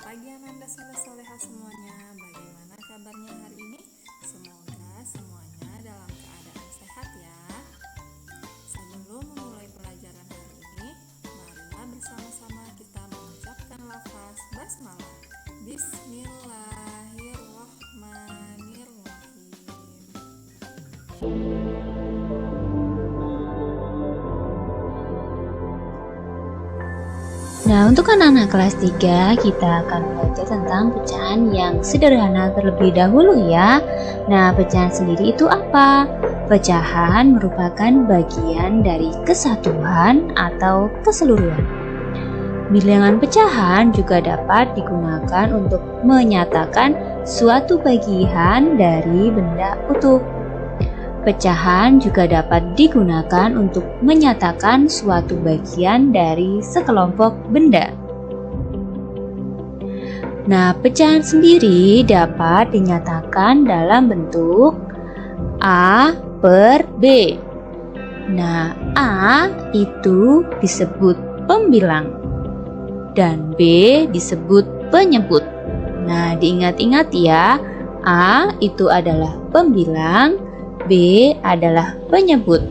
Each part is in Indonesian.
pagi Ananda soleh-soleha semuanya. Bagaimana kabarnya hari ini? Semoga semuanya dalam keadaan sehat ya. Sebelum memulai pelajaran hari ini, marilah bersama-sama kita mengucapkan lafaz basmalah. Bismillahirrahmanirrahim. Nah, untuk anak-anak kelas 3, kita akan belajar tentang pecahan yang sederhana terlebih dahulu ya. Nah, pecahan sendiri itu apa? Pecahan merupakan bagian dari kesatuan atau keseluruhan. Bilangan pecahan juga dapat digunakan untuk menyatakan suatu bagian dari benda utuh. Pecahan juga dapat digunakan untuk menyatakan suatu bagian dari sekelompok benda. Nah, pecahan sendiri dapat dinyatakan dalam bentuk A per B. Nah, A itu disebut pembilang dan B disebut penyebut. Nah, diingat-ingat ya, A itu adalah pembilang, B adalah penyebut.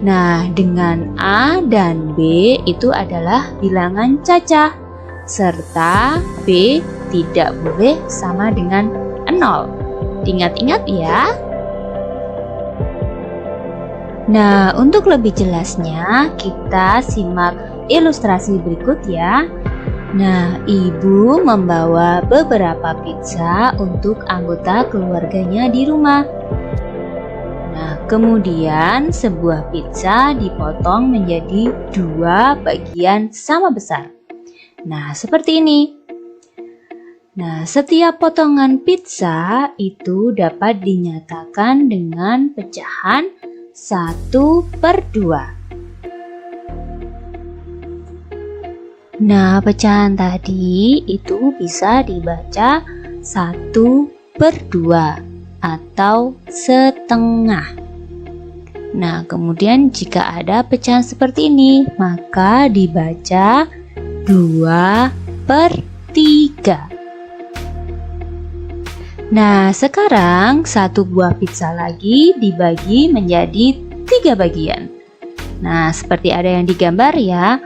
Nah, dengan A dan B itu adalah bilangan cacah, serta B tidak boleh sama dengan 0. Diingat-ingat ya. Nah, untuk lebih jelasnya, kita simak ilustrasi berikut ya. Nah, ibu membawa beberapa pizza untuk anggota keluarganya di rumah. Nah, kemudian sebuah pizza dipotong menjadi 2 bagian sama besar. Nah, seperti ini. Nah, setiap potongan pizza itu dapat dinyatakan dengan pecahan 1/2. Nah, pecahan tadi itu bisa dibaca 1/2 atau setengah. Nah, kemudian jika ada pecahan seperti ini, maka dibaca 2/3. Nah, sekarang satu buah pizza lagi dibagi menjadi 3 bagian. Nah, seperti ada yang digambar ya.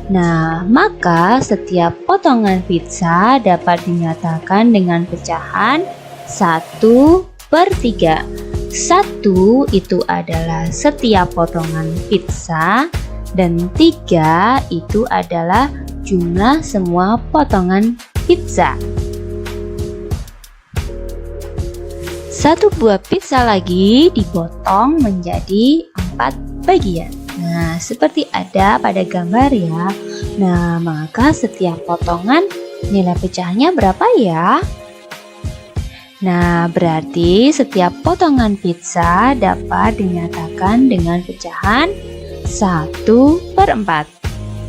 Nah, maka setiap potongan pizza dapat dinyatakan dengan pecahan 1/3. 1 itu adalah setiap potongan pizza dan 3 itu adalah jumlah semua potongan pizza. Satu buah pizza lagi dipotong menjadi 4 bagian. Nah, seperti ada pada gambar ya. Nah, maka setiap potongan nilai pecahannya berapa ya? Nah, berarti setiap potongan pizza dapat dinyatakan dengan pecahan 1/4.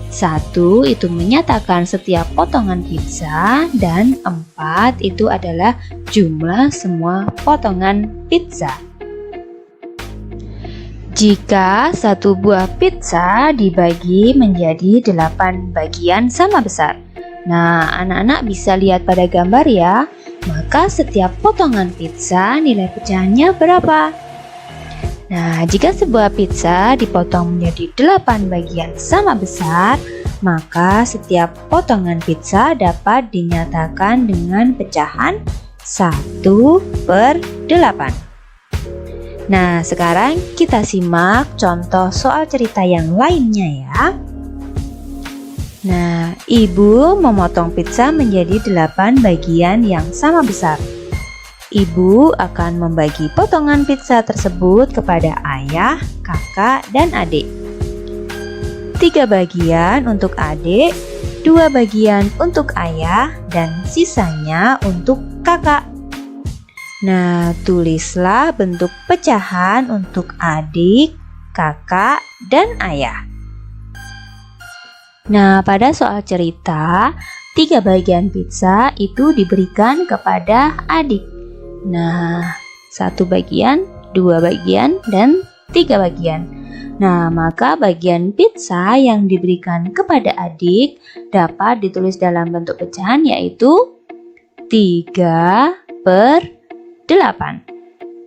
1 itu menyatakan setiap potongan pizza dan 4 itu adalah jumlah semua potongan pizza. Jika satu buah pizza dibagi menjadi 8 bagian sama besar. Nah, anak-anak bisa lihat pada gambar ya. Maka setiap potongan pizza nilai pecahannya berapa? Nah, jika sebuah pizza dipotong menjadi 8 bagian sama besar, maka setiap potongan pizza dapat dinyatakan dengan pecahan 1/8. Nah, sekarang kita simak contoh soal cerita yang lainnya ya. Nah, ibu memotong pizza menjadi 8 bagian yang sama besar. Ibu akan membagi potongan pizza tersebut kepada ayah, kakak, dan adik. 3 bagian untuk adik, 2 bagian untuk ayah, dan sisanya untuk kakak. Nah, tulislah bentuk pecahan untuk adik, kakak, dan ayah. Nah, pada soal cerita, 3 bagian pizza itu diberikan kepada adik. Nah, 1 bagian, 2 bagian, dan 3 bagian. Nah, maka bagian pizza yang diberikan kepada adik dapat ditulis dalam bentuk pecahan yaitu 3/8.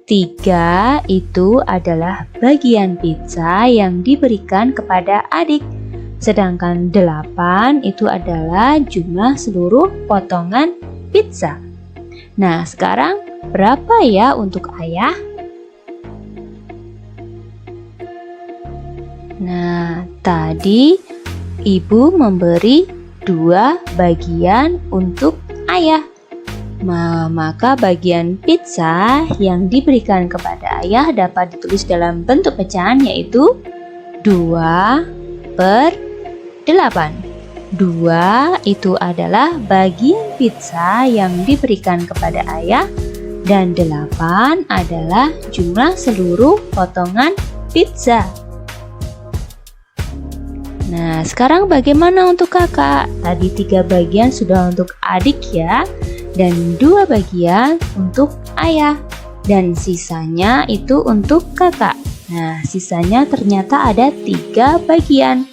3 itu adalah bagian pizza yang diberikan kepada adik. Sedangkan 8 itu adalah jumlah seluruh potongan pizza. Nah, sekarang berapa ya untuk ayah? Nah, tadi ibu memberi 2 bagian untuk ayah. Maka bagian pizza yang diberikan kepada ayah dapat ditulis dalam bentuk pecahan yaitu 2/8. 2 itu adalah bagian pizza yang diberikan kepada ayah dan 8 adalah jumlah seluruh potongan pizza. Nah, sekarang bagaimana untuk kakak? Tadi 3 bagian sudah untuk adik ya, dan 2 bagian untuk ayah, dan sisanya itu untuk kakak. Nah, sisanya ternyata ada 3 bagian.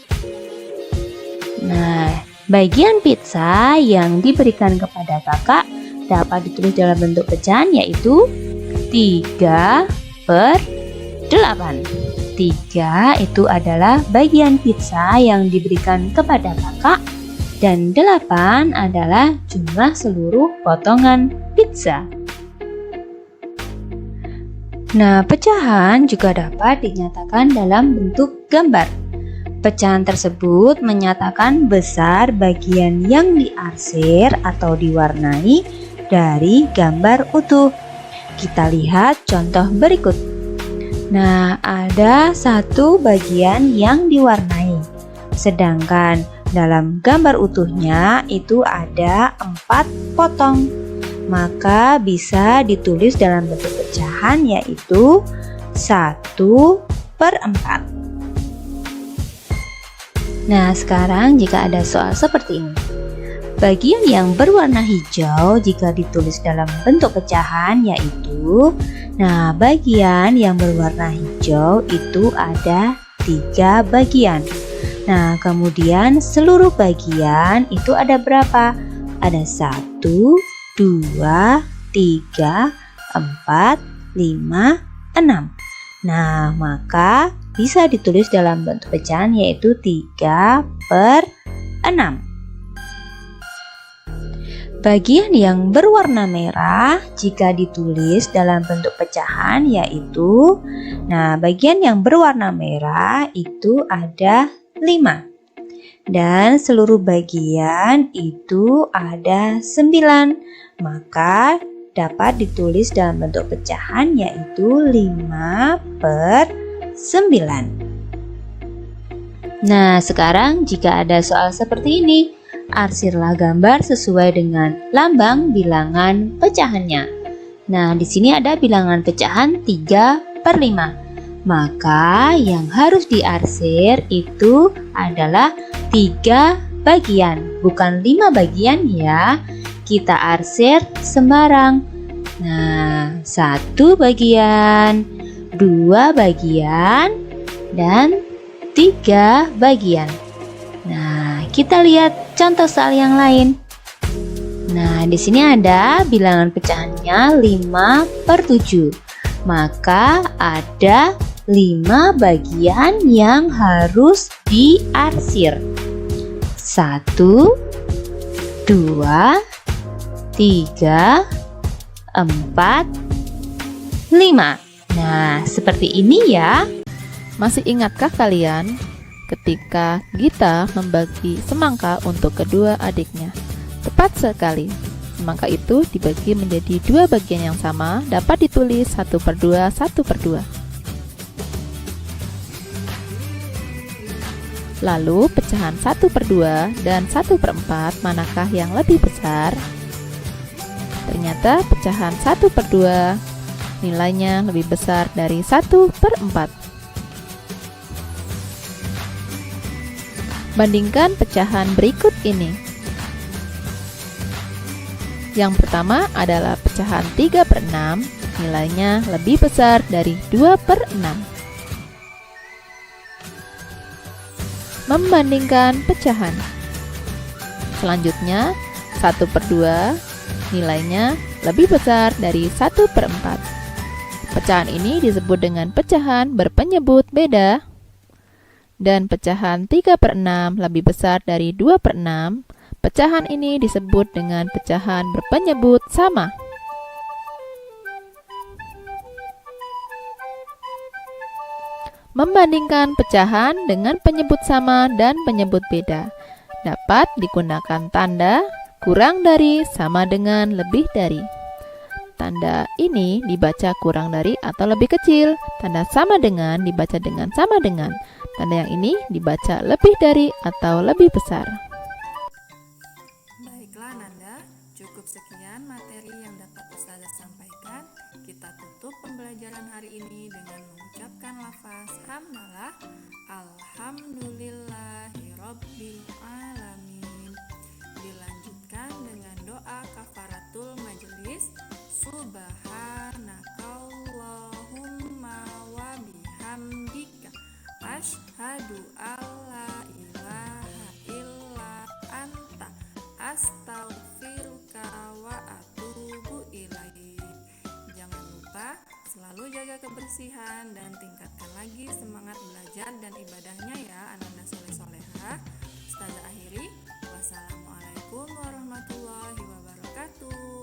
Nah, bagian pizza yang diberikan kepada kakak dapat ditulis dalam bentuk pecahan yaitu 3/8. 3 itu adalah bagian pizza yang diberikan kepada kakak dan 8 adalah jumlah seluruh potongan pizza. Nah, pecahan juga dapat dinyatakan dalam bentuk gambar. Pecahan tersebut menyatakan besar bagian yang diarsir atau diwarnai dari gambar utuh. Kita lihat contoh berikut. Nah, ada 1 bagian yang diwarnai, sedangkan dalam gambar utuhnya itu ada 4 potong. Maka bisa ditulis dalam bentuk pecahan yaitu 1/4. Nah, sekarang jika ada soal seperti ini. Bagian yang berwarna hijau jika ditulis dalam bentuk pecahan yaitu, nah, bagian yang berwarna hijau itu ada 3 bagian. Nah, kemudian seluruh bagian itu ada berapa? Ada 1, 2, 3, 4, 5, 6. Nah, maka bisa ditulis dalam bentuk pecahan yaitu 3/6. Bagian yang berwarna merah jika ditulis dalam bentuk pecahan yaitu, nah, bagian yang berwarna merah itu ada 5 dan seluruh bagian itu ada 9, maka dapat ditulis dalam bentuk pecahan yaitu 5/9. Nah, sekarang jika ada soal seperti ini, arsirlah gambar sesuai dengan lambang bilangan pecahannya. Nah, di sini ada bilangan pecahan 3/5. Maka yang harus diarsir itu adalah 3 bagian, bukan 5 bagian ya. Kita arsir sembarang. Nah, 1 bagian, 2 bagian, dan 3 bagian. Nah, kita lihat contoh soal yang lain. Nah, di sini ada bilangan pecahannya 5/7. Maka ada 5 bagian yang harus diarsir. 1, 2, 3, 4, 5. Nah, seperti ini ya. Masih ingatkah kalian ketika Gita membagi semangka untuk kedua adiknya? Tepat sekali. Semangka itu dibagi menjadi 2 bagian yang sama, dapat ditulis 1/2, 1/2. Lalu pecahan 1/2 dan 1/4 manakah yang lebih besar? Ternyata pecahan 1/2 nilainya lebih besar dari 1/4. Bandingkan pecahan berikut ini. Yang pertama adalah pecahan 3/6, nilainya lebih besar dari 2/6. membandingkan pecahan. Selanjutnya, 1/2 nilainya lebih besar dari 1/4. Pecahan ini disebut dengan pecahan berpenyebut beda. Dan pecahan 3/6 lebih besar dari 2/6. Pecahan ini disebut dengan pecahan berpenyebut sama. Membandingkan pecahan dengan penyebut sama dan penyebut beda dapat digunakan tanda kurang dari, sama dengan, lebih dari. Tanda ini dibaca kurang dari atau lebih kecil. Tanda sama dengan dibaca dengan sama dengan. Tanda yang ini dibaca lebih dari atau lebih besar. Baiklah Nanda, cukup sekian materi yang dapat Ustazah sampaikan. Kita tutup pembelajaran hari ini dengan mengucapkan lafaz hamdalah. Alhamdulillahirabbil alamin. Dilanjutkan dengan doa kafaratul majelis. Subhanakallahumma wa bihamdika asyhadu alla ilaha illa anta astaghfiruka wa atubu ilaik. Jangan lupa selalu jaga kebersihan dan tingkatkan lagi semangat belajar dan ibadahnya ya Ananda Soleh Solehah. Ustazah akhiri, wassalamualaikum warahmatullahi wabarakatuh.